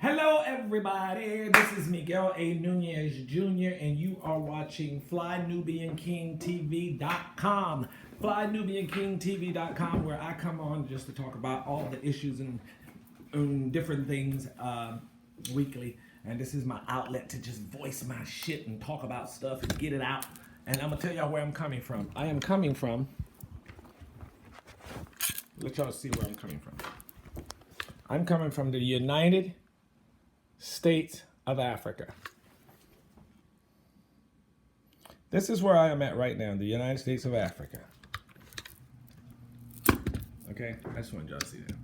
Hello, everybody. This is Miguel Nunez Jr., and you are watching FlyNubianKingTV.com. FlyNubianKingTV.com, where I come on just to talk about all the issues and different things weekly. And this is my outlet to just voice my shit and talk about stuff and get it out. And I'm going to tell y'all where I'm coming from. I am coming from, let y'all see where I'm coming from. I'm coming from the United States of Africa. This is where I am at right now, the United States of Africa. Okay, I just wanted y'all to see that.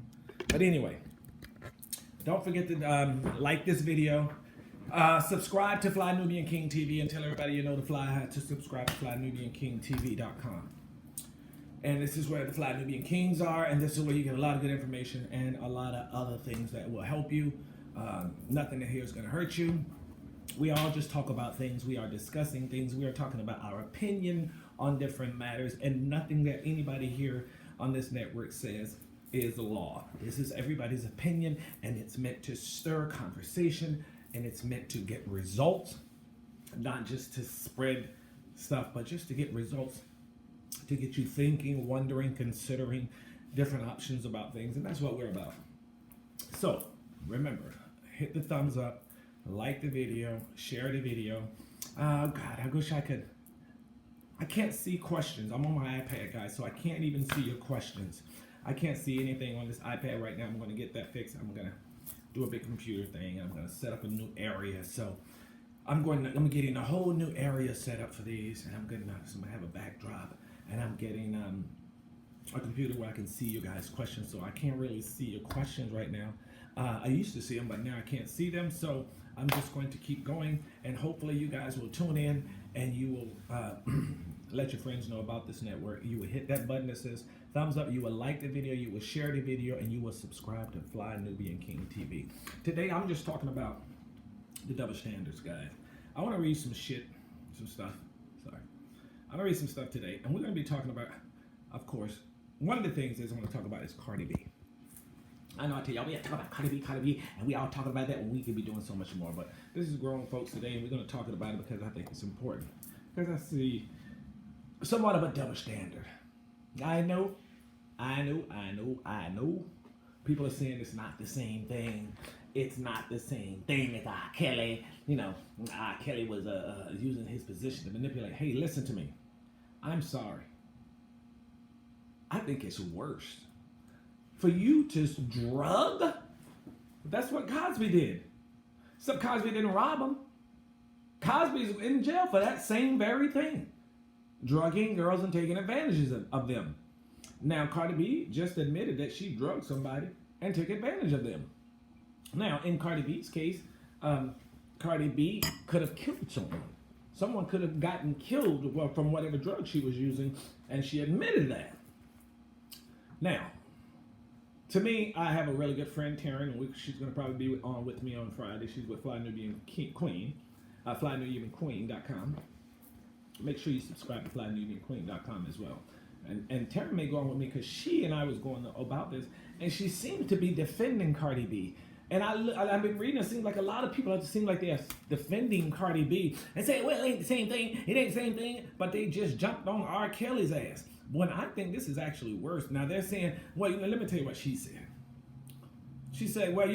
But anyway, don't forget to like this video, subscribe to Fly Nubian King TV, and tell everybody you know to subscribe to FlyNubianKingTV.com. And this is where the Fly Nubian Kings are, and this is where you get a lot of good information and a lot of other things that will help you. Nothing in here is going to hurt you. We all just talk about things. We are discussing things. We are talking about our opinion on different matters, and nothing that anybody here on this network says is law. This is everybody's opinion, and it's meant to stir conversation, and it's meant to get results, not just to spread stuff, but just to get results, to get you thinking, wondering, considering different options about things, and that's what we're about. So remember, hit the thumbs up, like the video, share the video. God, I wish I could. I can't see questions. I'm on my iPad, guys, so I can't even see your questions. I can't see anything on this iPad right now. I'm going to get that fixed. I'm going to do a big computer thing. I'm going to set up a new area. So I'm getting a whole new area set up for these, and I'm going to have a backdrop, and I'm getting a computer where I can see you guys' questions. So I can't really see your questions right now. I used to see them, but now I can't see them. So I'm just going to keep going, and hopefully you guys will tune in, and you will let your friends know about this network. You will hit that button that says thumbs up. You will like the video. You will share the video, and you will subscribe to Fly Nubian King TV. Today, I'm just talking about the double standards, guys. I want to read some stuff. Sorry. I'm going to read some stuff today, and we're going to be talking about, of course, one of the things is I want to talk about is Cardi B. I know I tell y'all, we have to talk about Cardi B, and we all talk about that when we could be doing so much more. But this is grown folks today, and we're going to talk about it because I think it's important. Because I see somewhat of a double standard. I know. People are saying it's not the same thing. It's not the same thing as R. Kelly. You know, R. Kelly was using his position to manipulate. Hey, listen to me. I'm sorry. I think it's worse for you to drug. That's what Cosby did. Except Cosby didn't rob him. Cosby's in jail for that same very thing. Drugging girls and taking advantages of them. Now, Cardi B just admitted that she drugged somebody and took advantage of them. Now, in Cardi B's case, Cardi B could have killed someone. Someone could have gotten killed from whatever drug she was using, and she admitted that. Now, to me, I have a really good friend, Taryn, and she's going to probably be on with me on Friday. She's with Fly Nubian Queen, FlyNubianQueen.com. Make sure you subscribe to FlyNubianQueen.com as well. And Taryn may go on with me because she and I was going about this, and she seemed to be defending Cardi B. And I've been reading, it seems like a lot of people seem like they're defending Cardi B and saying, well, it ain't the same thing, it ain't the same thing, but they just jumped on R. Kelly's ass. When I think this is actually worse. Now they're saying, well, let me tell you what she said. She said, well,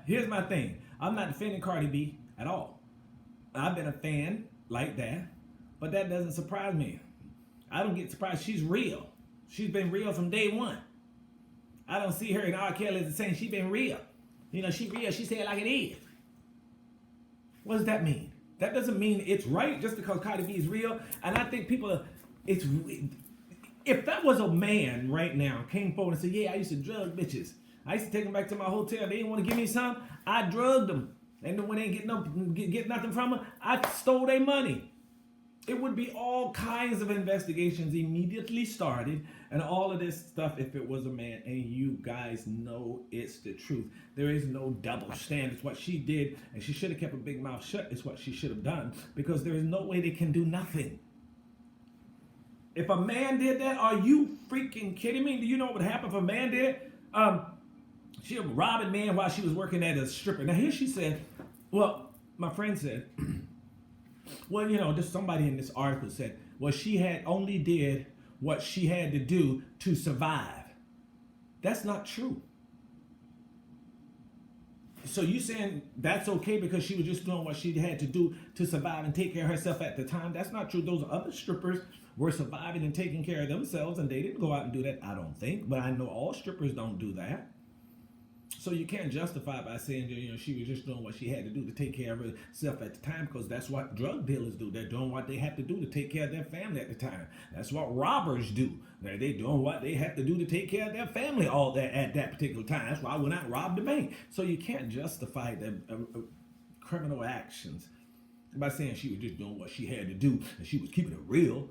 here's my thing. I'm not defending Cardi B at all. I've been a fan like that, but that doesn't surprise me. I don't get surprised. She's real. She's been real from day one. I don't see her and R. Kelly as saying she's been real. She real. She said it like it is. What does that mean? That doesn't mean it's right just because Cardi B is real. And I think if that was a man right now came forward and said, yeah, I used to drug bitches. I used to take them back to my hotel. They didn't want to give me some. I drugged them. And when they didn't get nothing from them, I stole their money. It would be all kinds of investigations immediately started and all of this stuff if it was a man. And you guys know it's the truth. There is no double standards. What she did, and she should have kept a big mouth shut, is what she should have done, because there is no way they can do nothing. If a man did that, are you freaking kidding me? Do you know what would happen if a man did it? She was robbing men while she was working at a stripper. Now here she said, well, my friend said, well, you know, just somebody in this article said, well, she had only did what she had to do to survive. That's not true. So you saying that's okay because she was just doing what she had to do to survive and take care of herself at the time? That's not true. Those other strippers were surviving and taking care of themselves, and they didn't go out and do that, I don't think. But I know all strippers don't do that. So you can't justify by saying, you know, she was just doing what she had to do to take care of herself at the time, because that's what drug dealers do. They're doing what they have to do to take care of their family at the time. That's what robbers do. They're doing what they have to do to take care of their family all that at that particular time. That's why I went out and robbed the bank. So you can't justify the criminal actions by saying she was just doing what she had to do and she was keeping it real.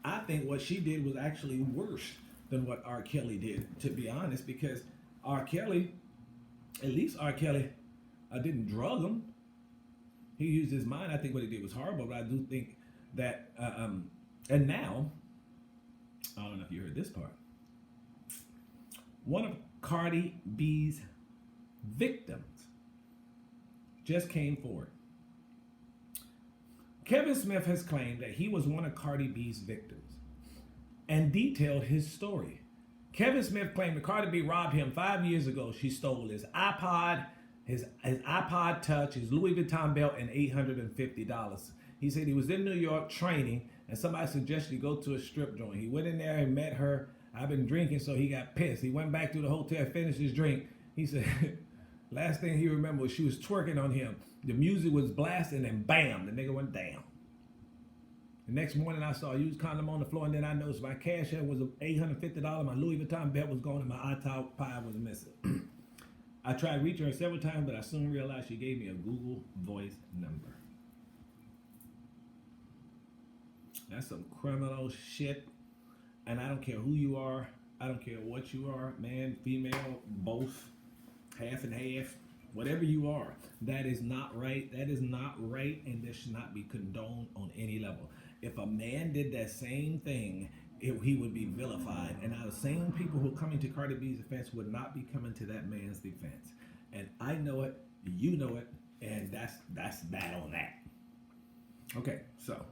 I think what she did was actually worse than what R. Kelly did, to be honest, because R. Kelly, at least R. Kelly didn't drug him. He used his mind. I think what he did was horrible, but I do think that, and now, I don't know if you heard this part, one of Cardi B's victims just came forward. Kevin Smith has claimed that he was one of Cardi B's victims and detailed his story. Kevin Smith claimed that Cardi B robbed him 5 years ago. She stole his iPod, his iPod Touch, his Louis Vuitton belt, and $850. He said he was in New York training, and somebody suggested he go to a strip joint. He went in there and met her. I've been drinking, so he got pissed. He went back to the hotel, finished his drink. He said, last thing he remembered was she was twerking on him. The music was blasting, and bam, the nigga went down. The next morning, I saw a used condom on the floor, and then I noticed my cash app was $850. My Louis Vuitton belt was gone, and my iPod was missing. I tried reaching her several times, but I soon realized she gave me a Google Voice number. That's some criminal shit, and I don't care who you are. I don't care what you are, man, female, both, half and half, whatever you are. That is not right. That is not right, and this should not be condoned on any level. If a man did that same thing, he would be vilified. And now the same people who are coming to Cardi B's defense would not be coming to that man's defense. And I know it, you know it, and that's bad on that. Okay, so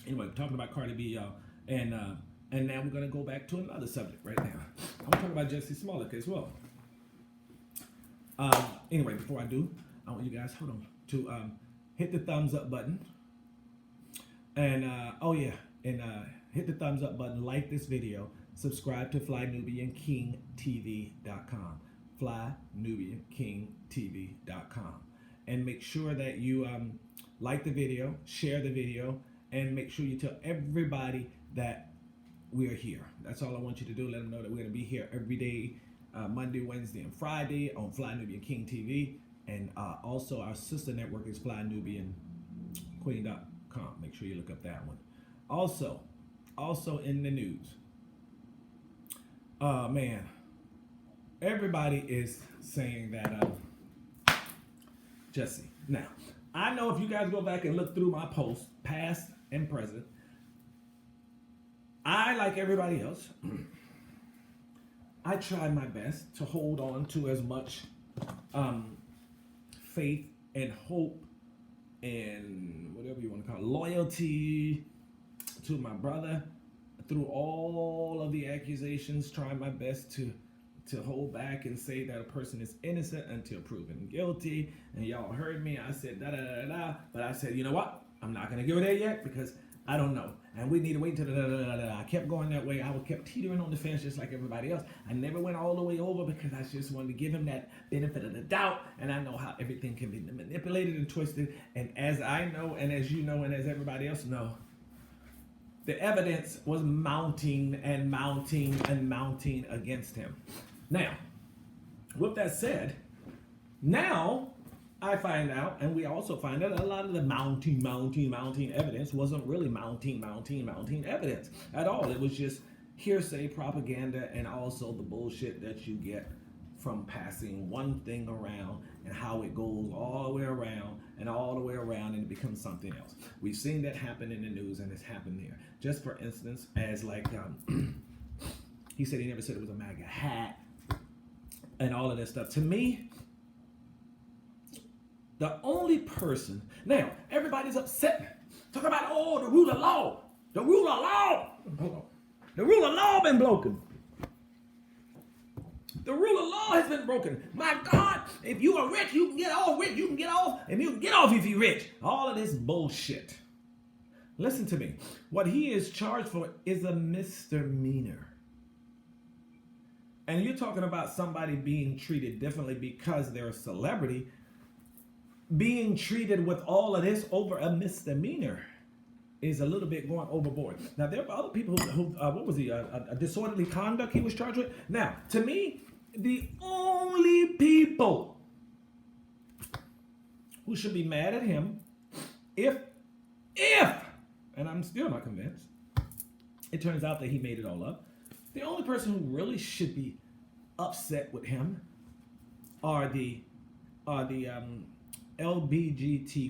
anyway, we're talking about Cardi B, y'all, and now we're gonna go back to another subject right now. I'm talking about Jussie Smollett as well. Anyway, before I do, I want you guys, hold on, to hit the thumbs up button. And hit the thumbs up button, like this video, subscribe to FlyNubianKingTV.com, FlyNubianKingTV.com, and make sure that you like the video, share the video, and make sure you tell everybody that we're here. That's all I want you to do. Let them know that we're going to be here every day, Monday, Wednesday, and Friday on Fly Nubian King TV, and also our sister network is FlyNubianQueen.com. Make sure you look up that one. Also in the news, man, everybody is saying that Jussie. Now, I know if you guys go back and look through my posts, past and present, I, like everybody else, I tried my best to hold on to as much faith and hope and whatever you want to call it, loyalty to my brother through all of the accusations, trying my best to hold back and say that a person is innocent until proven guilty. And y'all heard me, I said da-da-da-da-da, but I said, you know what? I'm not going to go there yet because I don't know. And we need to wait until da-da-da-da-da. I kept going that way. I kept teetering on the fence just like everybody else. I never went all the way over because I just wanted to give him that benefit of the doubt. And I know how everything can be manipulated and twisted. And as I know, and as you know, and as everybody else know, the evidence was mounting and mounting and mounting against him. Now, with that said, now I find out, and we also find out, that a lot of the mounting evidence wasn't really mounting evidence at all. It was just hearsay, propaganda, and also the bullshit that you get from passing one thing around and how it goes all the way around and all the way around and it becomes something else. We've seen that happen in the news, and it's happened there. Just for instance, as like he said he never said it was a MAGA hat. and all of this stuff. To me, the only person, now, everybody's upset. Talk about, oh, the rule of law. The rule of law. Hold on. The rule of law been broken. The rule of law has been broken. My God, if you are rich, you can get off rich. You can get off, and you can get off if you're rich. All of this bullshit. Listen to me. What he is charged for is a misdemeanor. And you're talking about somebody being treated differently because they're a celebrity, being treated with all of this over a misdemeanor is a little bit going overboard. Now, there are other people who what was he, a disorderly conduct he was charged with? Now, to me, the only people who should be mad at him, if, and I'm still not convinced, it turns out that he made it all up, the only person who really should be upset with him are the LBGT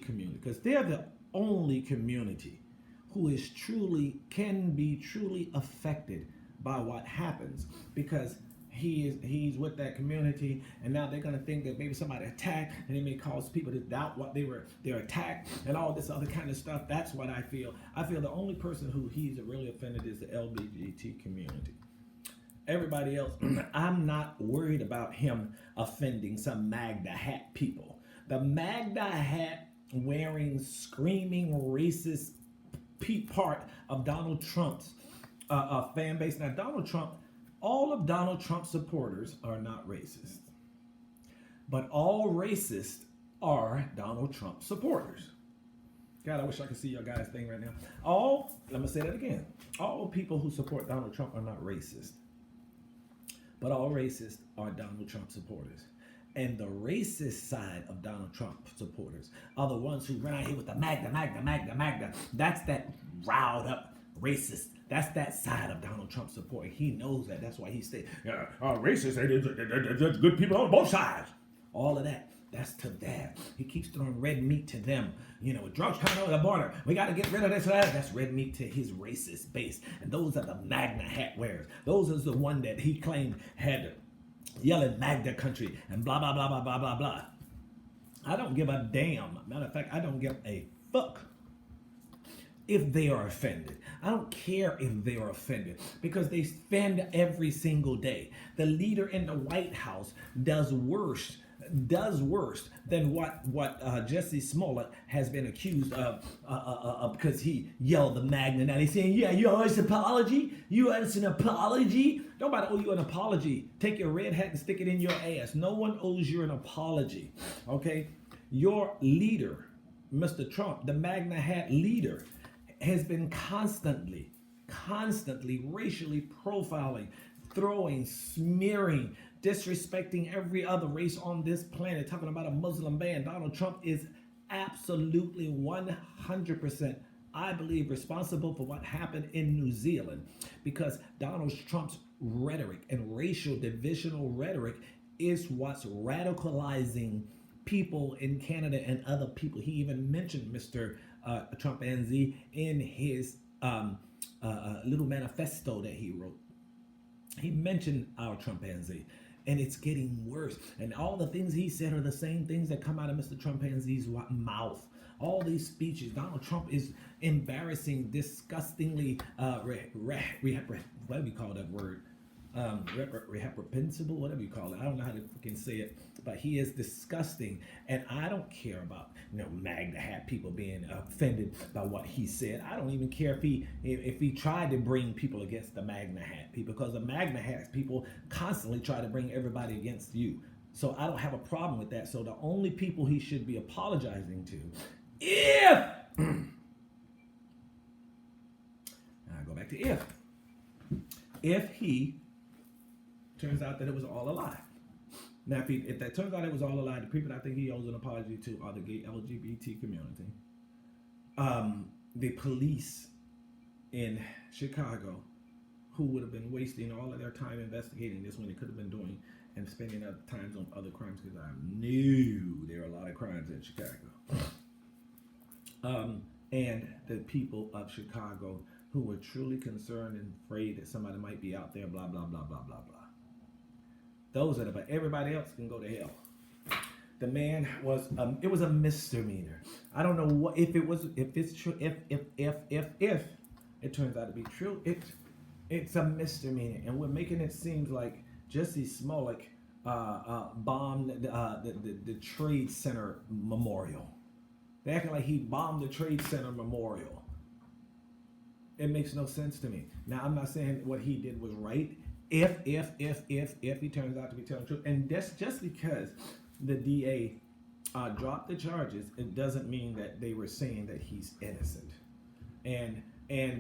community, because they're the only community who is can be truly affected by what happens, because he's with that community, and now they're going to think that maybe somebody attacked, and it may cause people to doubt what they're attacked and all this other kind of stuff. That's what I feel. I feel the only person who he's really offended is the LBGT community. Everybody else, I'm not worried about him offending some MAGA hat people. The MAGA hat wearing, screaming, racist part of Donald Trump's fan base. Now, Donald Trump, all of Donald Trump's supporters are not racist, but all racists are Donald Trump supporters. God, I wish I could see your guys' thing right now. Let me say that again. All people who support Donald Trump are not racist, but all racists are Donald Trump supporters. And the racist side of Donald Trump supporters are the ones who run out here with the MAGA. That's that riled up racist. That's that side of Donald Trump support. He knows that. That's why he said, racist, there's good people on both sides. All of that, that's to that. He keeps throwing red meat to them. Drugs coming over the border. We got to get rid of this or that. That's red meat to his racist base. And those are the MAGA hat wearers. Those are the one that he claimed had yelling MAGA country and blah, blah, blah, blah, blah, blah, blah. I don't give a damn. Matter of fact, I don't give a fuck if they are offended. I don't care if they are offended, because they offend every single day. The leader in the White House does worse than what Jesse Smollett has been accused of because he yelled the MAGA. Now he's saying, yeah, you owe us an apology? You owe us an apology? Nobody owe you an apology. Take your red hat and stick it in your ass. No one owes you an apology, okay? Your leader, Mr. Trump, the MAGA hat leader, has been constantly racially profiling, throwing, smearing, disrespecting every other race on this planet, talking about a Muslim ban. Donald Trump is absolutely 100%, I believe, responsible for what happened in New Zealand, because Donald Trump's rhetoric and racial divisional rhetoric is what's radicalizing people in Canada and other people. He even mentioned Mr. Trump NZ in his little manifesto that he wrote. He mentioned our chimpanzee, and it's getting worse. And all the things he said are the same things that come out of Mr. Chimpanzee's mouth. All these speeches, Donald Trump is embarrassing, disgustingly, what do we call that word? Reprehensible, whatever you call it. I don't know how to freaking say it, but he is disgusting, and I don't care about MAGA hat people being offended by what he said. I don't even care if he tried to bring people against the MAGA hat people, because the MAGA hat people constantly try to bring everybody against you. So I don't have a problem with that. So the only people he should be apologizing to, if I go back to if he turns out that it was all a lie. Now, if that turns out it was all a lie, the people I think he owes an apology to are the gay LGBT community, the police in Chicago, who would have been wasting all of their time investigating this when they could have been doing and spending other times on other crimes, because I knew there are a lot of crimes in Chicago. And the people of Chicago who were truly concerned and afraid that somebody might be out there, blah, blah, blah, blah, blah, blah. Those are the, but everybody else can go to hell. The man was, it was a misdemeanor. I don't know what, if it's true, if it turns out to be true, it's a misdemeanor. And we're making it seem like Jussie Smollett bombed the Trade Center Memorial. They're acting like he bombed the Trade Center Memorial. It makes no sense to me. Now, I'm not saying what he did was right. If he turns out to be telling the truth. And that's just because the DA dropped the charges, it doesn't mean that they were saying that he's innocent.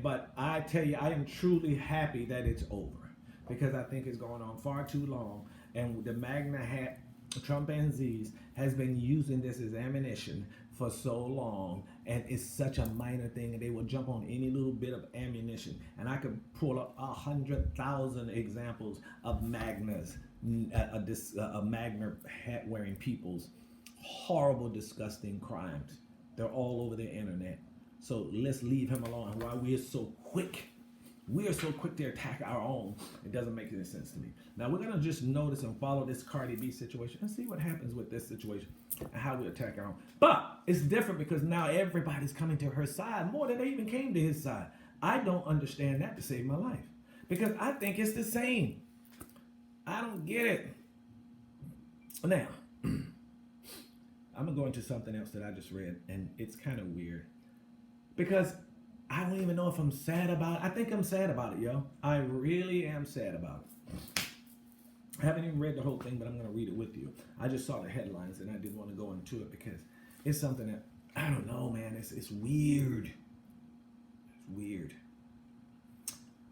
But I tell you, I am truly happy that it's over, because I think it's going on far too long. And the Magna hat Trumpanzees has been using this as ammunition for so long, and it's such a minor thing, and they will jump on any little bit of ammunition. And I could pull up 100,000 examples of Magnas, Magna hat wearing people's horrible, disgusting crimes. They're all over the internet. So let's leave him alone. Why we are so quick to attack our own, it doesn't make any sense to me. Now we're gonna just notice and follow this Cardi B situation and see what happens with this situation and how we attack our own. But it's different because now everybody's coming to her side more than they even came to his side. I don't understand that to save my life, because I think it's the same. I don't get it. Now, I'm gonna go into something else that I just read, and it's kind of weird, because I don't even know if I'm sad about it. I think I'm sad about it, yo. I really am sad about it. I haven't even read the whole thing, but I'm going to read it with you. I just saw the headlines, and I didn't want to go into it because it's something that, I don't know, man. It's weird. It's weird.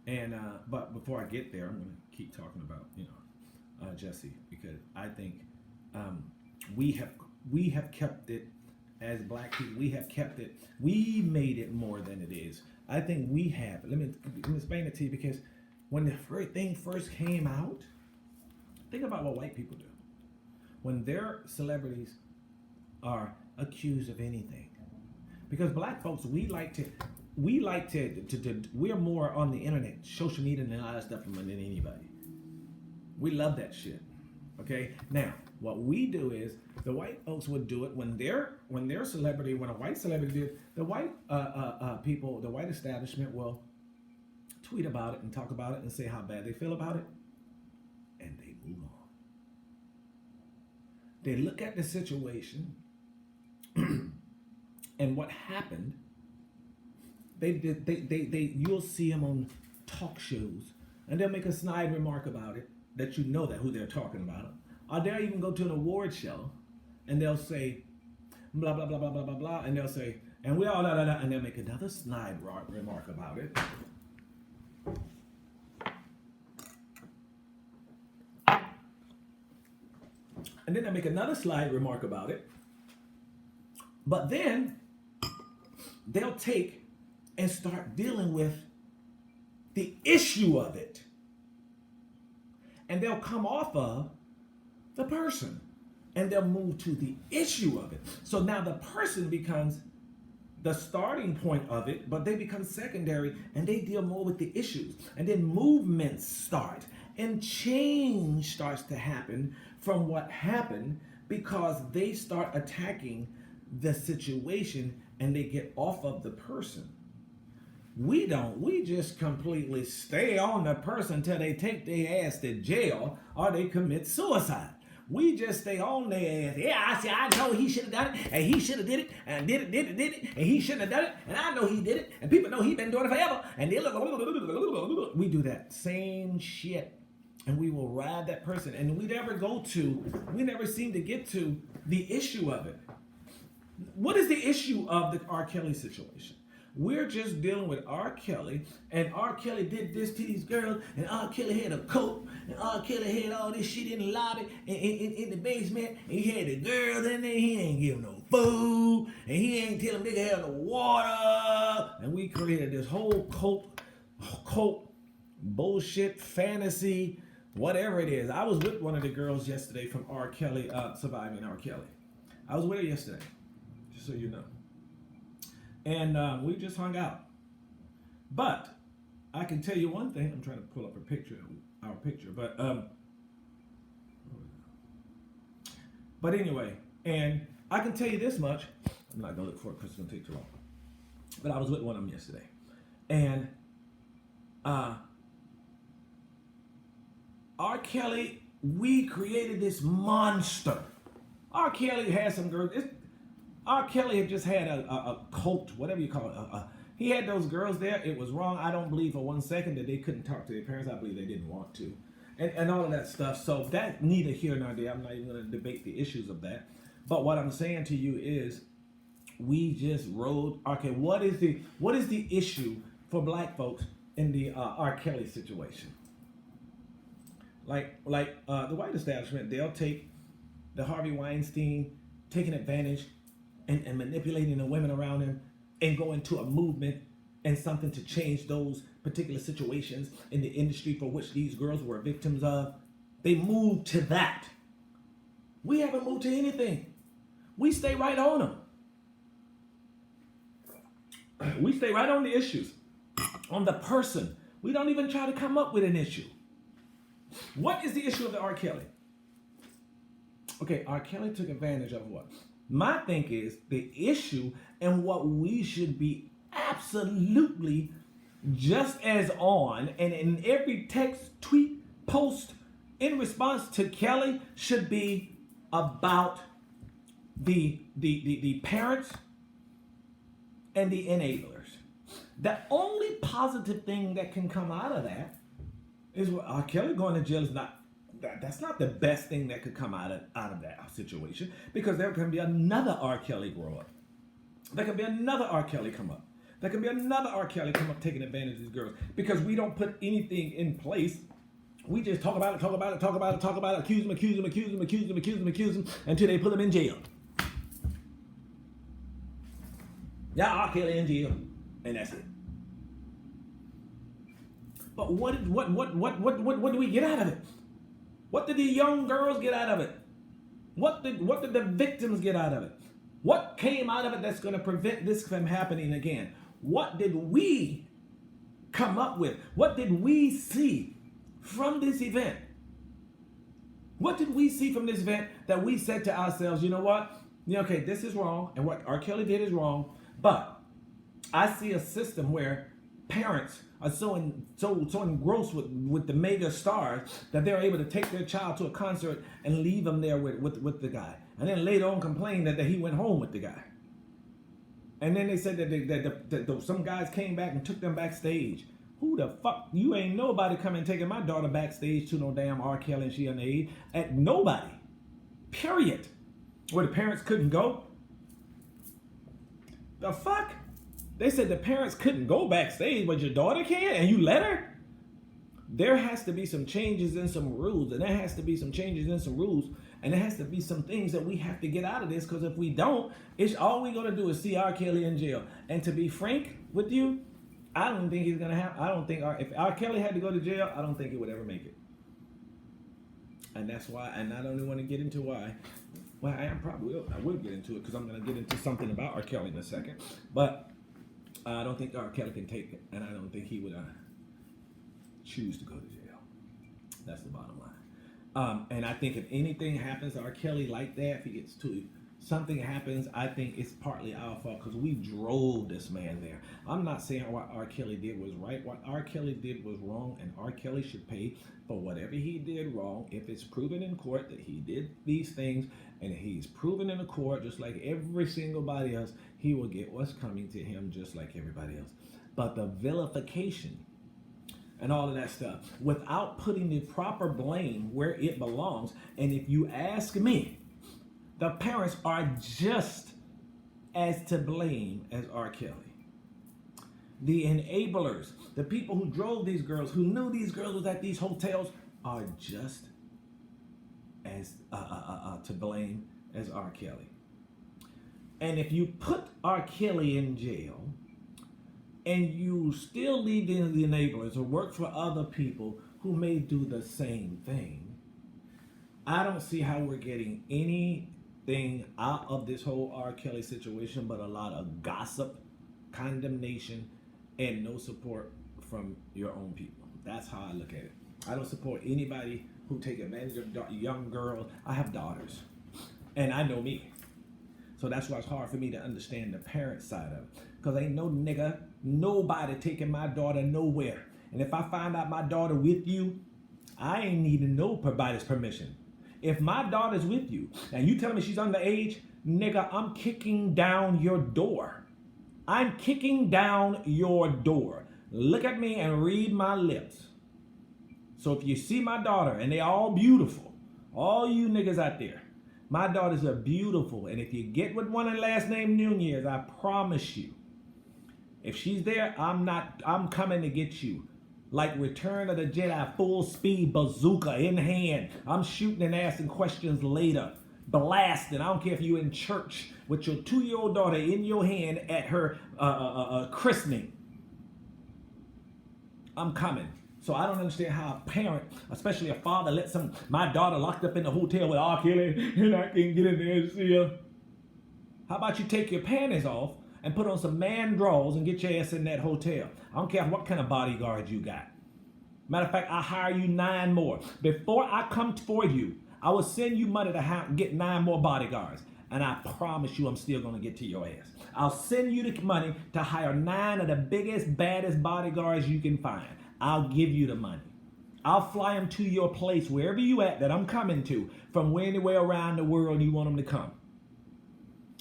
And, but before I get there, I'm going to keep talking about, Jussie, because I think we have kept it. As black people, we have kept it. We made it more than it is. I think we have. Let me explain it to you, because when the thing first came out, think about what white people do. When their celebrities are accused of anything. Because black folks, we're more on the internet, social media, and all that stuff than anybody. We love that shit. Okay? Now, what we do is, the white folks would do it when a white celebrity did, the white people, the white establishment will tweet about it and talk about it and say how bad they feel about it, and they move on. They look at the situation and what happened. You'll see them on talk shows, and they'll make a snide remark about it that you know that who they're talking about. Or they'll even go to an award show, and they'll say, blah, blah, blah, blah, blah, blah, blah, and they'll say, and we all, and they'll make another snide remark about it. And then they'll make another snide remark about it. But then, they'll take and start dealing with the issue of it. And they'll come off of the person, and they'll move to the issue of it. So now the person becomes the starting point of it, but they become secondary, and they deal more with the issues. And then movements start, and change starts to happen from what happened, because they start attacking the situation and they get off of the person. We don't. We just completely stay on the person until they take their ass to jail or they commit suicide. We just stay on their ass. Yeah, I know he should have done it, and he should have did it, and did it, and he shouldn't have done it, and I know he did it, and people know he been doing it forever, and they look. We do that same shit, and we will ride that person, and we never seem to get to the issue of it. What is the issue of the R. Kelly situation? We're just dealing with R. Kelly, and R. Kelly did this to these girls, and R. Kelly had a coat, and R. Kelly had all this shit in the lobby, in the basement, and he had the girls in there, he ain't give no food, and he ain't tell them they could have no water, and we created this whole cult bullshit, fantasy, whatever it is. I was with one of the girls yesterday from R. Kelly, Surviving R. Kelly. I was with her yesterday, just so you know. And we just hung out. But I can tell you one thing. I'm trying to pull up our picture. But But anyway, and I can tell you this much. I'm not gonna look for it because it's gonna take too long. But I was with one of them yesterday, and R. Kelly, we created this monster. R. Kelly had some girls. R. Kelly had just had a cult, whatever you call it. He had those girls there. It was wrong. I don't believe for 1 second that they couldn't talk to their parents. I believe they didn't want to. And all of that stuff. So that neither here nor there. I'm not even going to debate the issues of that. But what I'm saying to you is, we just rode. Okay, what is the issue for black folks in the R. Kelly situation? Like the white establishment, they'll take the Harvey Weinstein taking advantage and manipulating the women around him and go into a movement and something to change those particular situations in the industry for which these girls were victims of. They moved to that. We haven't moved to anything. We stay right on them. We stay right on the issues, on the person. We don't even try to come up with an issue. What is the issue of the R. Kelly? Okay, R. Kelly took advantage of what? My thing is the issue and what we should be absolutely just as on, and in every text, tweet, post in response to Kelly should be about the parents and the enablers. The only positive thing that can come out of that is what R. Kelly going to jail is not. That's not the best thing that could come out of that situation, because there can be another R. Kelly grow up. There can be another R. Kelly come up. There can be another R. Kelly come up taking advantage of these girls, because we don't put anything in place. We just talk about it, accuse them until they put them in jail. Yeah, R. Kelly in jail, and that's it. But what do we get out of it? What did the young girls get out of it? What did the victims get out of it? What came out of it that's going to prevent this from happening again? What did we come up with? What did we see from this event? What did we see from this event that we said to ourselves, you know what? Yeah, okay, this is wrong, and what R. Kelly did is wrong, but I see a system where parents are so engrossed with the mega stars that they're able to take their child to a concert and leave them there with the guy, and then later on complain that he went home with the guy. And then they said that some guys came back and took them backstage. Who the fuck? You ain't nobody coming taking my daughter backstage to no damn R. Kelly and she underage. At nobody. Period. Where the parents couldn't go. The fuck? They said the parents couldn't go backstage, but your daughter can, and you let her? There has to be some changes in some rules, and there has to be some changes in some rules, and there has to be some things that we have to get out of this, because if we don't, it's all we're going to do is see R. Kelly in jail. And to be frank with you, I don't think he's going to have, I don't think, if R. Kelly had to go to jail, I don't think he would ever make it. And that's why, and I don't even want to get into why. Well, I will get into it, because I'm going to get into something about R. Kelly in a second. But I don't think R. Kelly can take it, and I don't think he would choose to go to jail. That's the bottom line. And I think if anything happens to R. Kelly like that, if he gets to something happens, I think it's partly our fault, because we drove this man there. I'm not saying what R. Kelly did was right. What R. Kelly did was wrong, and R. Kelly should pay for whatever he did wrong. If it's proven in court that he did these things, and he's proven in a court just like every single body else, he will get what's coming to him just like everybody else. But the vilification and all of that stuff, without putting the proper blame where it belongs, and if you ask me, the parents are just as to blame as R. Kelly. The enablers, the people who drove these girls, who knew these girls was at these hotels, are just as to blame as R. Kelly. And if you put R. Kelly in jail, and you still leave the enablers or work for other people who may do the same thing, I don't see how we're getting anything out of this whole R. Kelly situation but a lot of gossip, condemnation, and no support from your own people. That's how I look at it. I don't support anybody who take advantage of young girls. I have daughters. And I know me. So that's why it's hard for me to understand the parent side of it. Because ain't no nigga, nobody taking my daughter nowhere. And if I find out my daughter with you, I ain't needing no provider's permission. If my daughter's with you and you tell me she's underage, nigga, I'm kicking down your door. I'm kicking down your door. Look at me and read my lips. So if you see my daughter, and they're all beautiful, all you niggas out there, my daughters are beautiful. And if you get with one of the last name Nunez, I promise you, if she's there, I'm coming to get you. Like Return of the Jedi, full speed bazooka in hand. I'm shooting and asking questions later. Blasting. I don't care if you're in church with your 2-year-old daughter in your hand at her christening. I'm coming. So I don't understand how a parent, especially a father, lets my daughter locked up in the hotel with R. Kelly and I can't get in there and see her. How about you take your panties off and put on some man drawers and get your ass in that hotel? I don't care what kind of bodyguard you got. Matter of fact, I'll hire you 9 more. Before I come for you, I will send you money to get 9 more bodyguards. And I promise you I'm still going to get to your ass. I'll send you the money to hire 9 of the biggest, baddest bodyguards you can find. I'll give you the money. I'll fly them to your place, wherever you at that I'm coming to, from anywhere around the world you want them to come.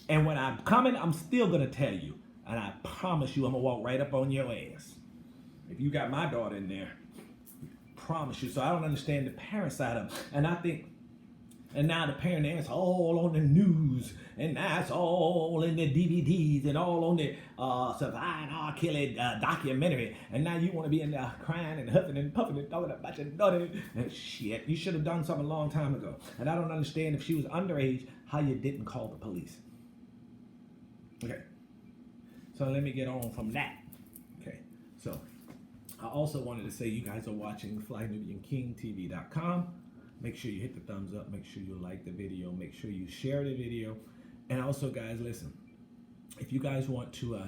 And when I'm coming, I'm still going to tell you. And I promise you I'm going to walk right up on your ass. If you got my daughter in there, promise you. So I don't understand the parent side of it. And I think, and now the parent is all on the news, and now it's all in the DVDs and all on the Surviving R. Kelly documentary. And now you want to be in there crying and huffing and puffing and talking about your daughter. And shit, you should have done something a long time ago. And I don't understand, if she was underage, how you didn't call the police. Okay, so let me get on from that. Okay, so I also wanted to say you guys are watching FlyNubianKingTV.com. Make sure you hit the thumbs up. Make sure you like the video. Make sure you share the video. And also, guys, listen. If you guys want to,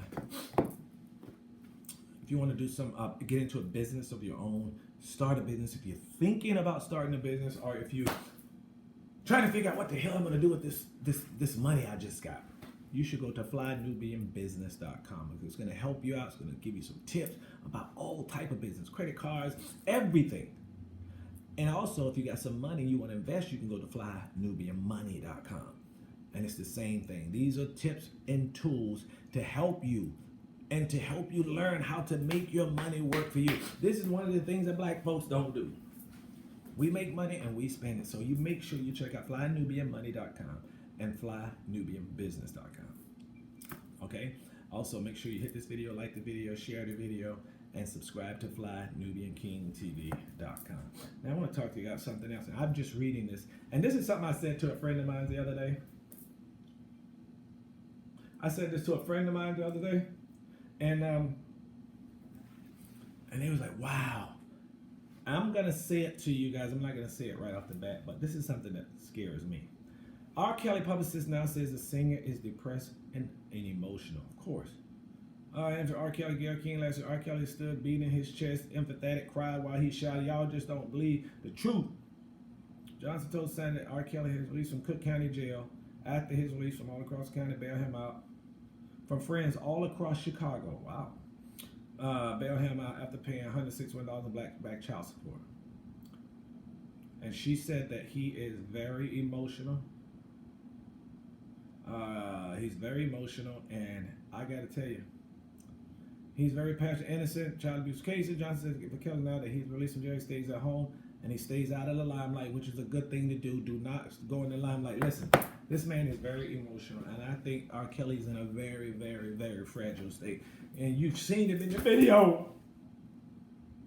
do some, get into a business of your own, start a business. If you're thinking about starting a business, or if you're trying to figure out what the hell I'm going to do with this money I just got, you should go to FlyNubianBusiness.com, because it's going to help you out. It's going to give you some tips about all type of business, credit cards, everything. And also, if you got some money you want to invest, you can go to FlyNubianMoney.com. And it's the same thing. These are tips and tools to help you, and to help you learn how to make your money work for you. This is one of the things that black folks don't do. We make money and we spend it. So you make sure you check out FlyNubianMoney.com and FlyNubianBusiness.com. Okay? Also, make sure you hit this video, like the video, share the video, and subscribe to FlyNubianKingTV.com. Now, I want to talk to you about something else. I'm just reading this, and this is something I said to a friend of mine the other day. I said this to a friend of mine the other day, and he was like, wow. I'm going to say it to you guys. I'm not going to say it right off the bat, but this is something that scares me. R. Kelly publicist now says the singer is depressed and emotional. Of course. After R. Kelly, Gayle King last year, R. Kelly stood beating his chest, emphatic, cried while he shouted, "Y'all just don't believe the truth." Johnson told Sunday that R. Kelly has released from Cook County Jail. After his release from all across the county, bail him out. From friends all across Chicago. Wow. Bail him out after paying $161 in back child support. And she said that he is very emotional. He's very emotional, and I got to tell you, he's very passionate, innocent, child abuse cases. Johnson says for Kelly now that he's released from jail, he stays at home, and he stays out of the limelight, which is a good thing to do. Do not go in the limelight. Listen, this man is very emotional, and I think R. Kelly's in a very, very, very fragile state. And you've seen it in the video.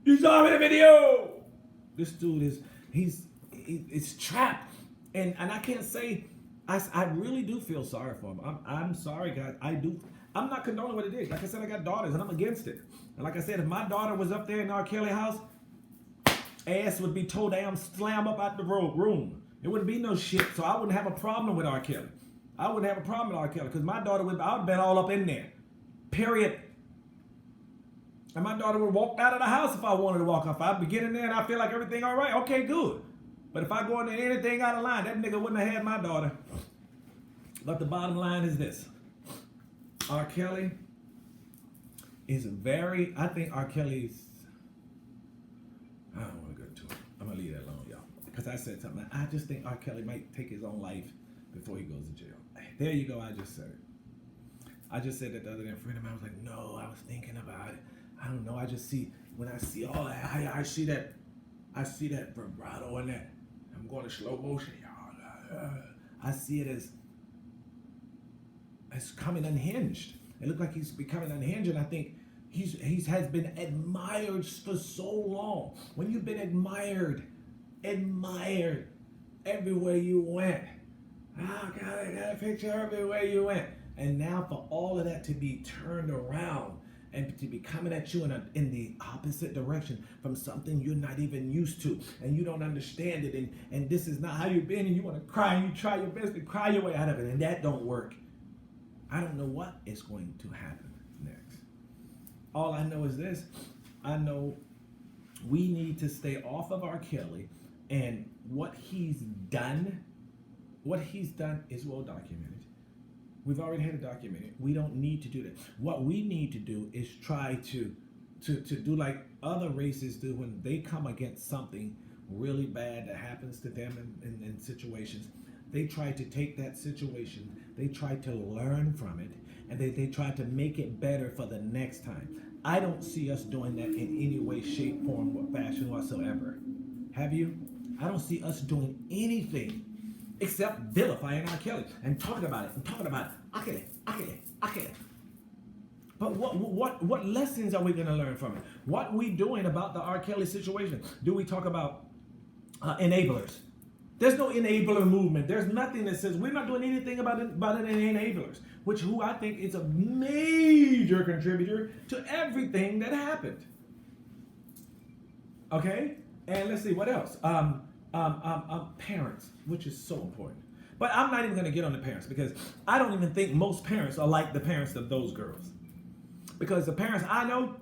You saw him in the video. This dude it's trapped, and I can't say. I really do feel sorry for him. I'm sorry, guys. I'm not condoning what it is. Like I said, I got daughters, and I'm against it. And like I said, if my daughter was up there in R. Kelly house, ass would be toe down, slam up out the room. It wouldn't be no shit. So I wouldn't have a problem with R. Kelly. I wouldn't have a problem with R. Kelly, because my daughter I would have been all up in there. Period. And my daughter would have walked out of the house if I wanted to walk off. I'd be getting there and I feel like everything all right. Okay, good. But if I go into anything out of line, that nigga wouldn't have had my daughter. But the bottom line is this. R. Kelly is I think R. Kelly's, I don't want to go into it. I'm going to leave that alone, y'all. Because I said something. I just think R. Kelly might take his own life before he goes to jail. There you go. I just said it. I just said that the other day. A friend of mine was like, no, I was thinking about it. I don't know. I just see, when I see all that, I see that vibrato and that. I'm going to slow motion, y'all. I see it as coming unhinged. It looked like he's becoming unhinged, and I think he has been admired for so long. When you've been admired everywhere you went. Oh God, I got a picture everywhere you went. And now for all of that to be turned around and to be coming at you in the opposite direction from something you're not even used to, and you don't understand it, and this is not how you've been, and you want to cry, and you try your best to cry your way out of it, and that don't work. I don't know what is going to happen next. All I know is this. I know we need to stay off of R. Kelly, and what he's done is well documented. We've already had it documented. We don't need to do that. What we need to do is try to do like other races do when they come against something really bad that happens to them in situations. They try to take that situation, they try to learn from it, and they try to make it better for the next time. I don't see us doing that in any way, shape, form, or fashion whatsoever. Have you? I don't see us doing anything except vilifying R. Kelly and talking about it. Okay. But what lessons are we going to learn from it? What are we doing about the R. Kelly situation? Do we talk about enablers? There's no enabler movement. There's nothing that says we're not doing anything about enablers, who I think is a major contributor to everything that happened. Okay? And let's see, what else? Parents, which is so important. But I'm not even going to get on the parents, because I don't even think most parents are like the parents of those girls. Because the parents I know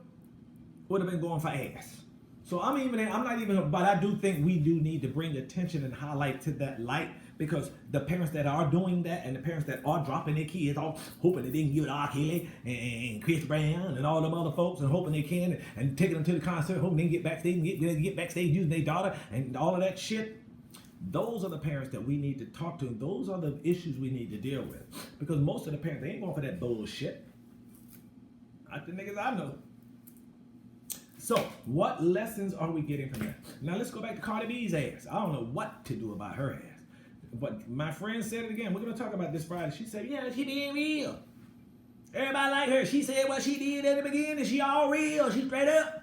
would have been going for ass. So but I do think we do need to bring attention and highlight to that light, because the parents that are doing that and the parents that are dropping their kids off, hoping that they can give it R. Kelly and Chris Brown and all them other folks, and hoping they can, and taking them to the concert, hoping they can get backstage and get backstage using their daughter and all of that shit. Those are the parents that we need to talk to, and those are the issues we need to deal with. Because most of the parents, they ain't going for that bullshit. Not the niggas I know. So, what lessons are we getting from that? Now, let's go back to Cardi B's ass. I don't know what to do about her ass. But my friend said it again. We're going to talk about this Friday. She said, yeah, she being real. Everybody like her. She said what she did at the beginning. She all real. She straight up.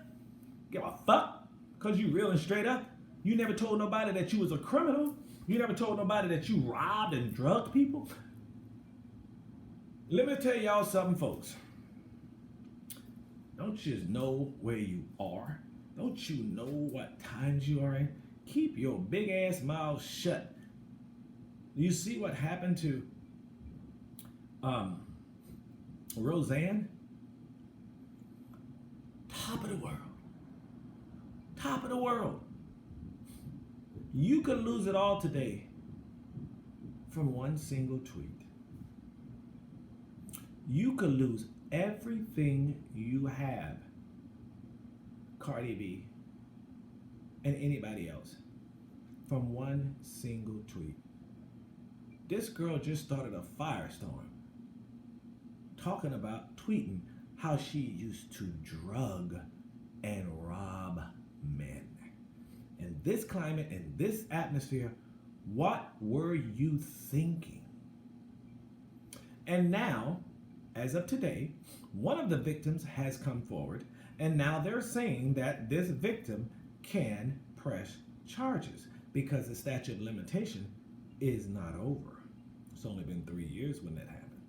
Give a fuck. Because you real and straight up. You never told nobody that you was a criminal. You never told nobody that you robbed and drugged people. Let me tell y'all something, folks. Don't you know where you are? Don't you know what times you are in? Keep your big ass mouth shut. You see what happened to Roseanne? Top of the world. Top of the world. You could lose it all today from one single tweet. You could lose everything you have, Cardi B, and anybody else, from one single tweet. This girl just started a firestorm talking about tweeting how she used to drug and rob men. In this climate, in this atmosphere, what were you thinking? And now, as of today, one of the victims has come forward, and now they're saying that this victim can press charges because the statute of limitation is not over. It's only been 3 years when that happened.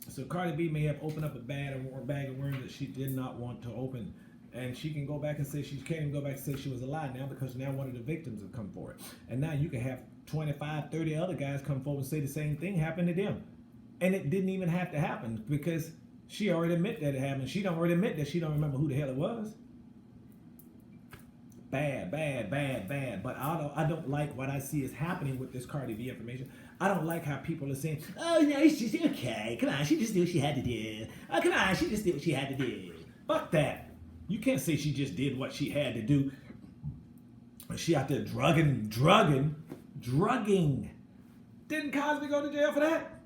So Cardi B may have opened up a bag of worms that she did not want to open, and she can go back and say she can't even go back and say she was a lie now, because now one of the victims have come forward. And now you can have 25, 30 other guys come forward and say the same thing happened to them. And it didn't even have to happen, because she already admitted that it happened. She don't already admit that she don't remember who the hell it was. bad, bad, bad, bad. But I don't like what I see is happening with this Cardi B information. I don't like how people are saying, oh no, it's just okay. Come on, she just did what she had to do. Oh, come on, she just did what she had to do. Fuck that. You can't say she just did what she had to do. She out there drugging. Didn't Cosby go to jail for that?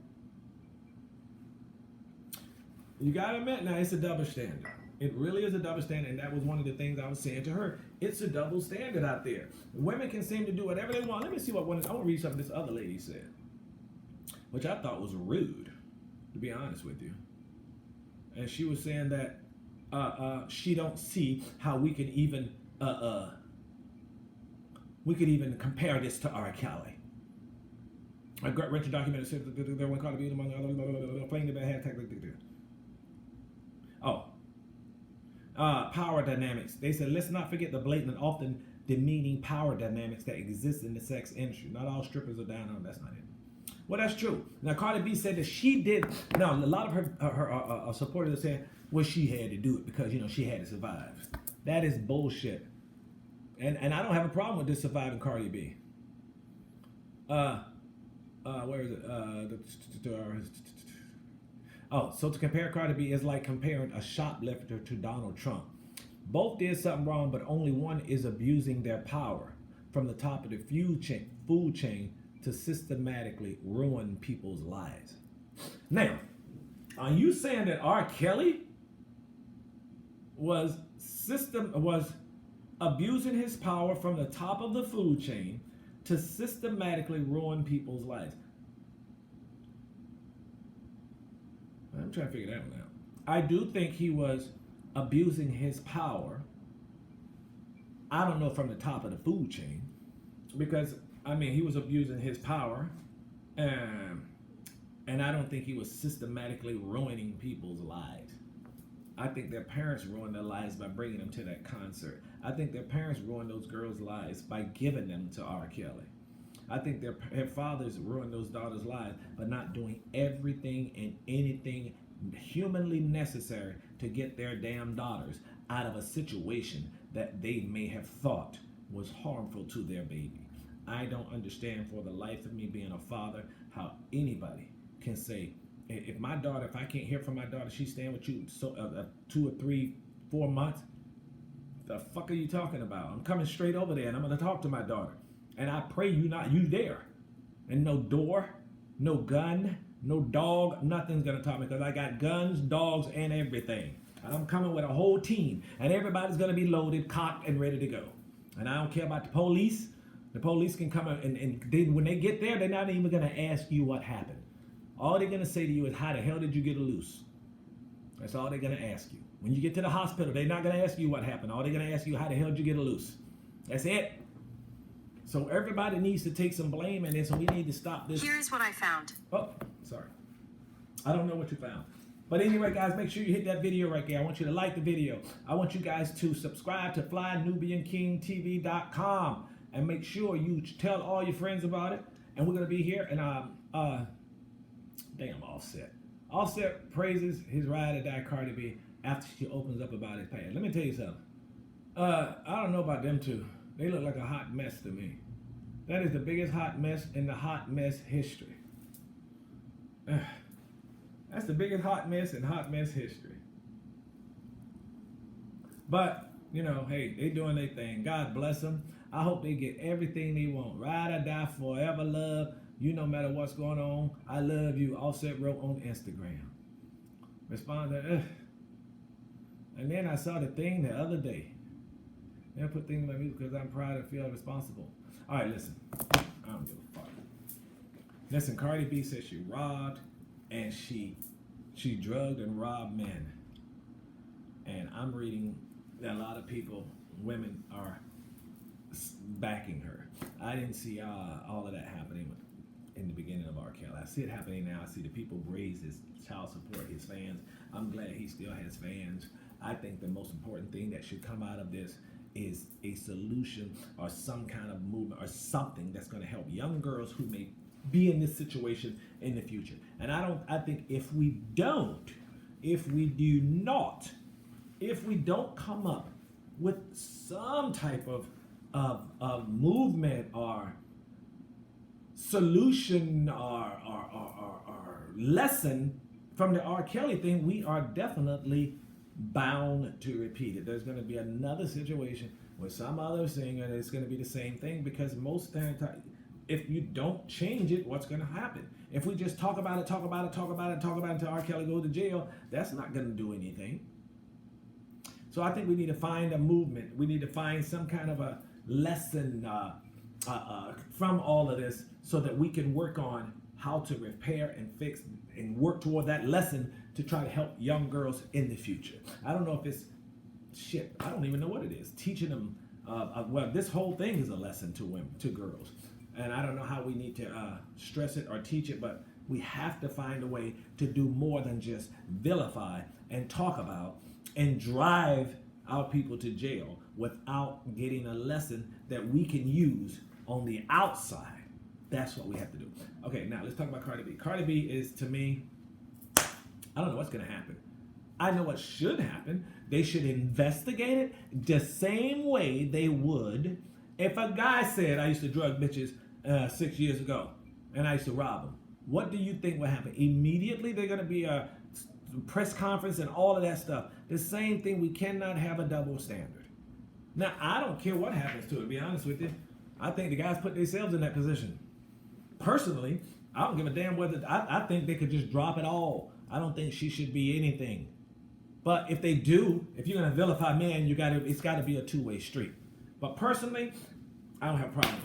You gotta admit now, it's a double standard. It really is a double standard, and that was one of the things I was saying to her. It's a double standard out there. Women can seem to do whatever they want. Let me see what one. I want to read something this other lady said, which I thought was rude, to be honest with you. And she was saying that she don't see how we could even compare this to R. Kelly. A Gut Wrenching documentary said that there one Cardi B among other playing the bad hashtag. Oh. Power dynamics. They said, let's not forget the blatant and often demeaning power dynamics that exist in the sex industry. Not all strippers are down on. That's not it. Well, that's true. Now, Cardi B said that she did. Now, a lot of her supporters said, well, she had to do it because, you know, she had to survive. That is bullshit. And I don't have a problem with this surviving Cardi B. Where is it? So to compare Cardi B is like comparing a shoplifter to Donald Trump. Both did something wrong, but only one is abusing their power from the top of the food chain to systematically ruin people's lives. Now, are you saying that R. Kelly was abusing his power from the top of the food chain to systematically ruin people's lives? I'm trying to figure that one out. I do think he was abusing his power. I don't know from the top of the food chain, because I mean he was abusing his power, and I don't think he was systematically ruining people's lives. I think their parents ruined their lives by bringing them to that concert. I think their parents ruined those girls' lives by giving them to R. Kelly. I think their fathers ruined those daughters' lives by not doing everything and anything humanly necessary to get their damn daughters out of a situation that they may have thought was harmful to their baby. I don't understand for the life of me being a father how anybody can say, if I can't hear from my daughter, she's staying with you 2 or 3, 4 months, the fuck are you talking about? I'm coming straight over there and I'm going to talk to my daughter. And I pray you there. And no door, no gun, no dog, nothing's going to stop me because I got guns, dogs, and everything. And I'm coming with a whole team. And everybody's going to be loaded, cocked, and ready to go. And I don't care about the police. The police can come and when they get there, they're not even going to ask you what happened. All they're going to say to you is, how the hell did you get loose? That's all they're going to ask you. When you get to the hospital, they're not going to ask you what happened. All they're going to ask you, how the hell did you get loose? That's it. So everybody needs to take some blame in this, and we need to stop this. Here's what I found. Oh, sorry. I don't know what you found. But anyway, guys, make sure you hit that video right there. I want you to like the video. I want you guys to subscribe to FlyNubianKingTV.com. And make sure you tell all your friends about it. And we're going to be here. And, damn, Offset. Offset praises his ride or die Cardi B after she opens up about his past. Let me tell you something. I don't know about them two. They look like a hot mess to me. That is the biggest hot mess in the hot mess history. That's the biggest hot mess in hot mess history. But, you know, hey, they doing their thing. God bless them. I hope they get everything they want. Ride or die, forever love. You no matter what's going on, I love you. Offset wrote on Instagram. Respond to, And then I saw the thing the other day. I put things in my music because I'm proud and feel responsible. All right, listen. I don't give a fuck. Listen, Cardi B says she robbed and she drugged and robbed men. And I'm reading that a lot of people, women, are backing her. I didn't see all of that happening in the beginning of R. Kelly. I see it happening now. I see the people raise his child support, his fans. I'm glad he still has fans. I think the most important thing that should come out of this is a solution or some kind of movement or something that's going to help young girls who may be in this situation in the future. And I think if we don't come up with some type of of movement or solution or lesson from the R. Kelly thing, we are definitely bound to repeat it. There's going to be another situation with some other singer, and it's going to be the same thing, because most of the time, if you don't change it, what's going to happen? If we just talk about it until R. Kelly goes to jail, that's not going to do anything. So I think we need to find a movement. We need to find some kind of a lesson from all of this, so that we can work on how to repair and fix and work toward that lesson to try to help young girls in the future. I don't know if it's shit. I don't even know what it is. Teaching them. Well, this whole thing is a lesson to women, to girls, and I don't know how we need to stress it or teach it, but we have to find a way to do more than just vilify and talk about and drive our people to jail without getting a lesson that we can use on the outside. That's what we have to do. Okay, now let's talk about Cardi B. Cardi B is, to me, I don't know what's going to happen. I know what should happen. They should investigate it the same way they would if a guy said, I used to drug bitches 6 years ago and I used to rob them. What do you think will happen? Immediately they're going to be a press conference and all of that stuff. The same thing. We cannot have a double standard. Now, I don't care what happens to it, to be honest with you. I think the guys put themselves in that position. Personally, I don't give a damn whether, I think they could just drop it all. I don't think she should be anything. But if they do, if you're gonna vilify men, it's gotta be a two-way street. But personally, I don't have a problem.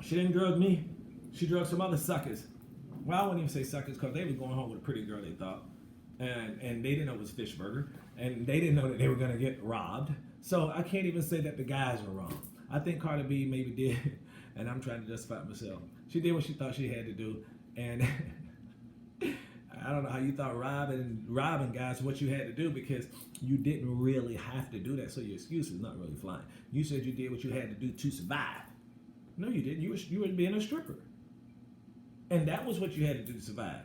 She didn't drug me. She drugged some other suckers. Well, I wouldn't even say suckers, because they were going home with a pretty girl, they thought. And they didn't know it was fish burger. And they didn't know that they were gonna get robbed. So I can't even say that the guys were wrong. I think Cardi B maybe did, and I'm trying to justify myself. She did what she thought she had to do, and I don't know how you thought robbing guys what you had to do, because you didn't really have to do that, so your excuse is not really flying. You said you did what you had to do to survive. No, you didn't. You were being a stripper, and that was what you had to do to survive.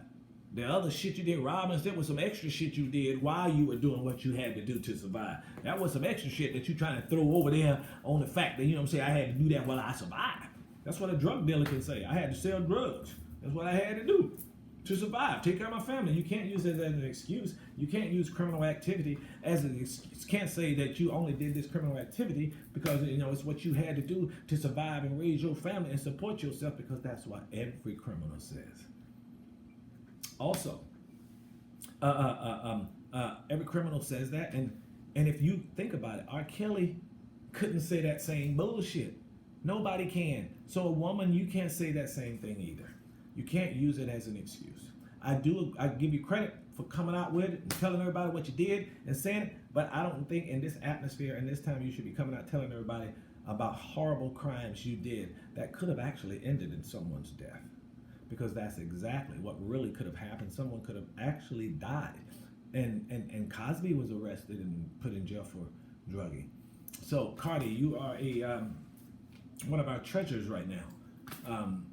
The other shit you did, robbing, there was some extra shit you did while you were doing what you had to do to survive. That was some extra shit that you trying to throw over there on the fact that, you know what I'm saying, I had to do that while I survived. That's what a drug dealer can say. I had to sell drugs. That's what I had to do to survive, take care of my family. You can't use it as an excuse. You can't use criminal activity as an excuse. Can't say that you only did this criminal activity because, you know, it's what you had to do to survive and raise your family and support yourself, because that's what every criminal says. Also, every criminal says that, and if you think about it, R. Kelly couldn't say that same bullshit. Nobody can. So a woman, you can't say that same thing either. You can't use it as an excuse. I give you credit for coming out with it and telling everybody what you did and saying it, but I don't think in this atmosphere and this time you should be coming out telling everybody about horrible crimes you did that could have actually ended in someone's death. Because that's exactly what really could have happened. Someone could have actually died. And Cosby was arrested and put in jail for drugging. So Cardi, you are one of our treasures right now.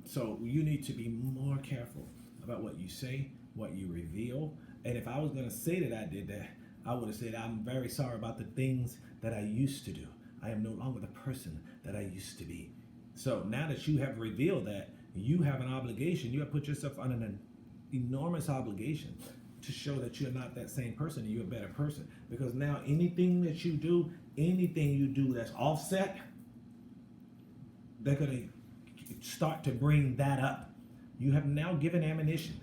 So you need to be more careful about what you say, what you reveal. And if I was going to say that I did that, I would have said, I'm very sorry about the things that I used to do. I am no longer the person that I used to be. So now that you have revealed that, you have an obligation. You have put yourself under an enormous obligation to show that you're not that same person and you're a better person. Because now anything you do that's offset, they're going to start to bring that up. You have now given ammunition.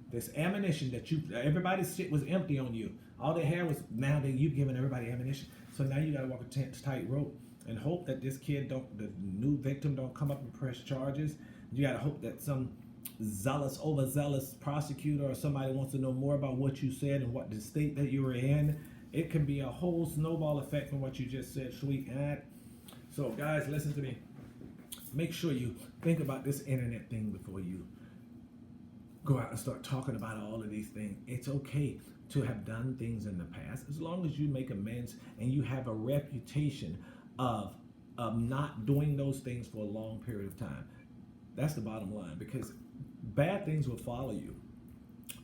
This ammunition that everybody's shit was empty on you. All they had was, now that you've given everybody ammunition. So now you got to walk a tight rope and hope that this kid the new victim don't come up and press charges. You got to hope that some overzealous prosecutor or somebody wants to know more about what you said and what the state that you were in. It can be a whole snowball effect from what you just said, sweet ad. So guys, listen to me. Make sure you think about this internet thing before you go out and start talking about all of these things. It's okay to have done things in the past, as long as you make amends and you have a reputation of not doing those things for a long period of time. That's the bottom line, because bad things will follow you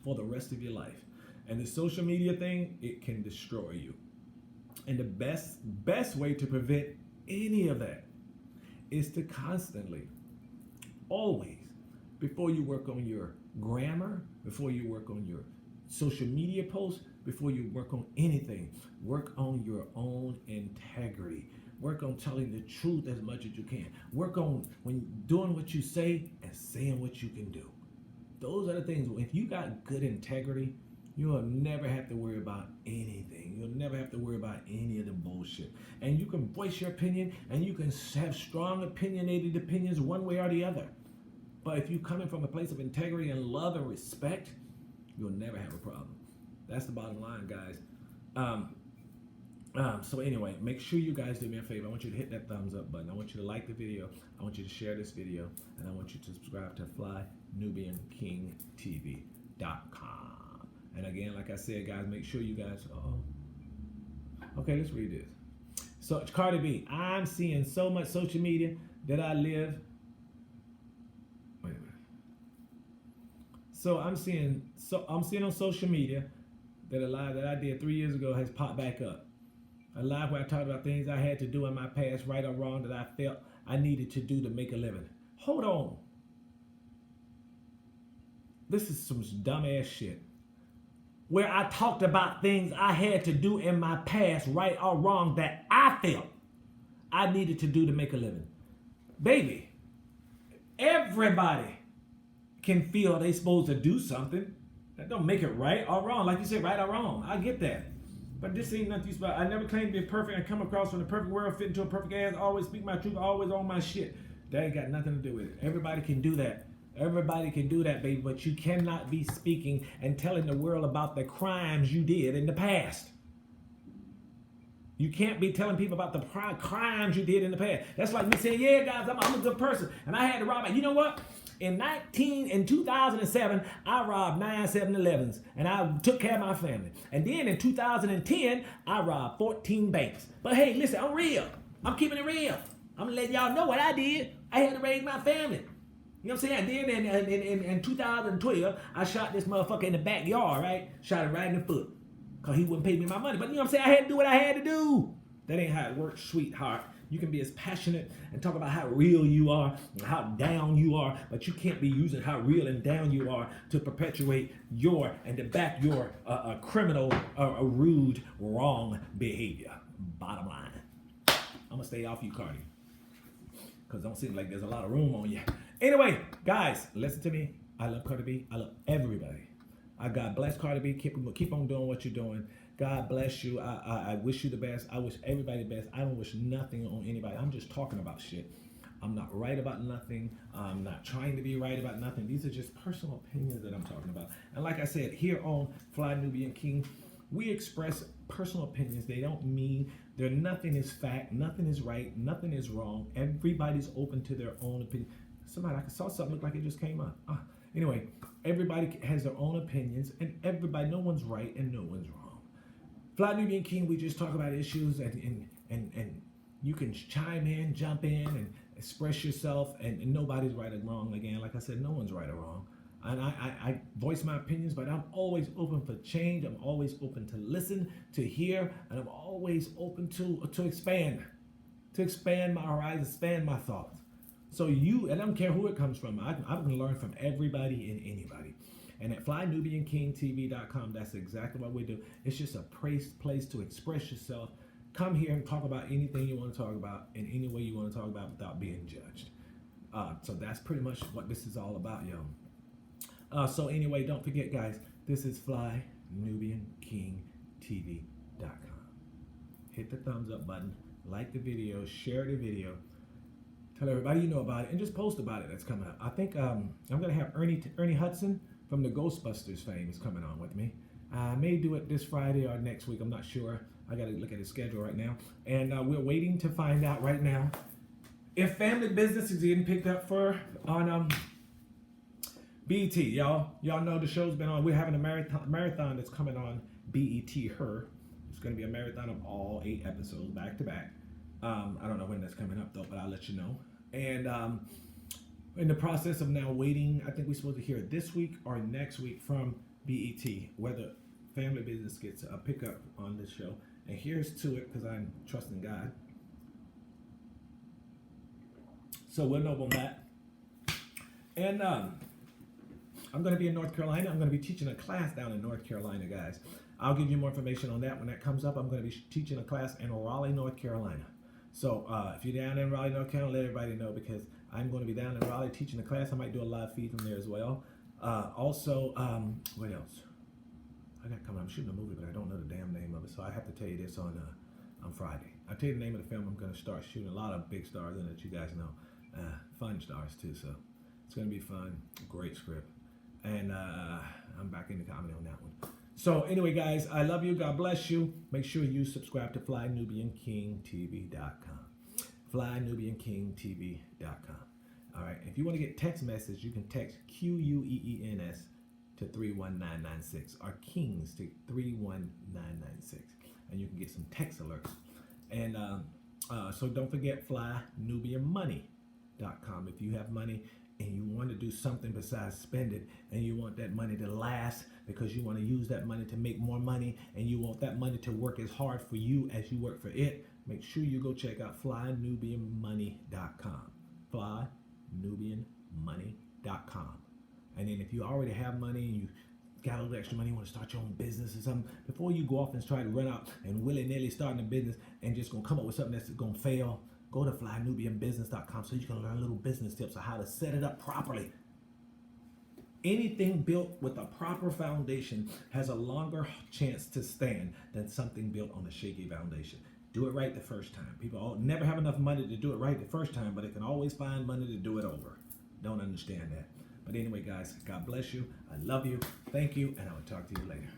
for the rest of your life. And the social media thing, it can destroy you. And the best way to prevent any of that is to constantly, always, before you work on your grammar, before you work on your social media posts, before you work on anything, work on your own integrity. Work on telling the truth as much as you can. Work on doing what you say and saying what you can do. Those are the things. If you got good integrity, you'll never have to worry about anything. You'll never have to worry about any of the bullshit. And you can voice your opinion, and you can have strong opinionated opinions one way or the other. But if you're coming from a place of integrity and love and respect, you'll never have a problem. That's the bottom line, guys. So anyway, make sure you guys do me a favor. I want you to hit that thumbs up button. I want you to like the video. I want you to share this video. And I want you to subscribe to FlyNubianKingTV.com. And again, like I said, guys, make sure you guys... Okay, let's read this. So, Cardi B, I'm seeing so much social media that I live... Wait a minute. So I'm seeing on social media that a live that I did 3 years ago has popped back up. A live where I talked about things I had to do in my past, right or wrong, that I felt I needed to do to make a living. Hold on. This is some dumbass shit. Where I talked about things I had to do in my past, right or wrong, that I felt I needed to do to make a living. Baby, everybody can feel they supposed to do something. That don't make it right or wrong. Like you said, right or wrong. I get that. But this ain't nothing special. I never claimed to be perfect. I come across from the perfect world, fit into a perfect ass, always speak my truth, always on my shit. That ain't got nothing to do with it. Everybody can do that. Everybody can do that, baby. But you cannot be speaking and telling the world about the crimes you did in the past. You can't be telling people about the crimes you did in the past. That's like me saying, yeah, guys, I'm a good person. And I had to rob it. You know what? In 2007, I robbed 9 7-Elevens and I took care of my family. And then in 2010, I robbed 14 banks. But hey, listen, I'm real. I'm keeping it real. I'm gonna let y'all know what I did. I had to raise my family. You know what I'm saying? Then in 2012, I shot this motherfucker in the backyard, right? Shot him right in the foot. Because he wouldn't pay me my money. But you know what I'm saying? I had to do what I had to do. That ain't how it works, sweetheart. You can be as passionate and talk about how real you are and how down you are, but you can't be using how real and down you are to perpetuate your and to back your criminal, rude, wrong behavior. Bottom line. I'm going to stay off you, Cardi, because it don't seem like there's a lot of room on you. Anyway, guys, listen to me. I love Cardi B. I love everybody. God bless Cardi B. Keep on doing what you're doing. God bless you. I wish you the best. I wish everybody the best. I don't wish nothing on anybody. I'm just talking about shit. I'm not right about nothing. I'm not trying to be right about nothing. These are just personal opinions that I'm talking about. And like I said, here on Fly Nubian King, we express personal opinions. They don't mean nothing is fact, nothing is right, nothing is wrong. Everybody's open to their own opinion. I saw something look like it just came up. Anyway, everybody has their own opinions, and no one's right and no one's wrong. Fly Nubian King, we just talk about issues and you can chime in, jump in, and express yourself, and nobody's right or wrong. Again, like I said, no one's right or wrong. And I voice my opinions, but I'm always open for change. I'm always open to listen, to hear, and I'm always open to expand my horizons, expand my thoughts. So and I don't care who it comes from. I can learn from everybody and anybody. And at FlyNubianKingTV.com, that's exactly what we do. It's just a place to express yourself. Come here and talk about anything you want to talk about in any way you want to talk about without being judged. So that's pretty much what this is all about, yo. So anyway, don't forget, guys, this is FlyNubianKingTV.com. Hit the thumbs up button, like the video, share the video, tell everybody you know about it, and just post about it. That's coming up. I think I'm going to have Ernie Hudson from the Ghostbusters fame is coming on with me. I may do it this Friday or next week. I'm not sure. I got to look at his schedule right now. And we're waiting to find out right now if Family Business is getting picked up on BET. Y'all know the show's been on. We're having a marathon that's coming on BET Her. It's going to be a marathon of all 8 episodes back to back. I don't know when that's coming up though, but I'll let you know. And in the process of now waiting, I think we're supposed to hear this week or next week from BET whether Family Business gets a pickup on this show. And here's to it, because I'm trusting God. So we'll know on that. And I'm going to be in North Carolina. I'm going to be teaching a class down in North Carolina, guys. I'll give you more information on that when that comes up. I'm going to be teaching a class in Raleigh, North Carolina. So if you're down in Raleigh, North Carolina, let everybody know, because I'm going to be down in Raleigh teaching a class. I might do a live feed from there as well. Also, what else? I got coming. I'm shooting a movie, but I don't know the damn name of it, so I have to tell you this on Friday. I'll tell you the name of the film I'm going to start shooting. A lot of big stars in it, you guys know. Fun stars too, so it's going to be fun. Great script. And I'm back in the comedy on that one. So anyway, guys, I love you. God bless you. Make sure you subscribe to FlyNubianKingTV.com. FlyNubianKingTV.com. All right. If you want to get text message, you can text QUEENS to 31996 or Kings to 31996, and you can get some text alerts. And so don't forget FlyNubianMoney.com. If you have money and you want to do something besides spend it, and you want that money to last because you want to use that money to make more money, and you want that money to work as hard for you as you work for it, make sure you go check out FlyNubianMoney.com. FlyNubianMoney.com. And then if you already have money and you got a little extra money, you want to start your own business or something, before you go off and try to run out and willy-nilly starting a business and just going to come up with something that's going to fail, go to FlyNubianBusiness.com so you can learn little business tips on how to set it up properly. Anything built with a proper foundation has a longer chance to stand than something built on a shaky foundation. Do it right the first time. People never have enough money to do it right the first time, but they can always find money to do it over. Don't understand that. But anyway, guys, God bless you. I love you. Thank you, and I will talk to you later.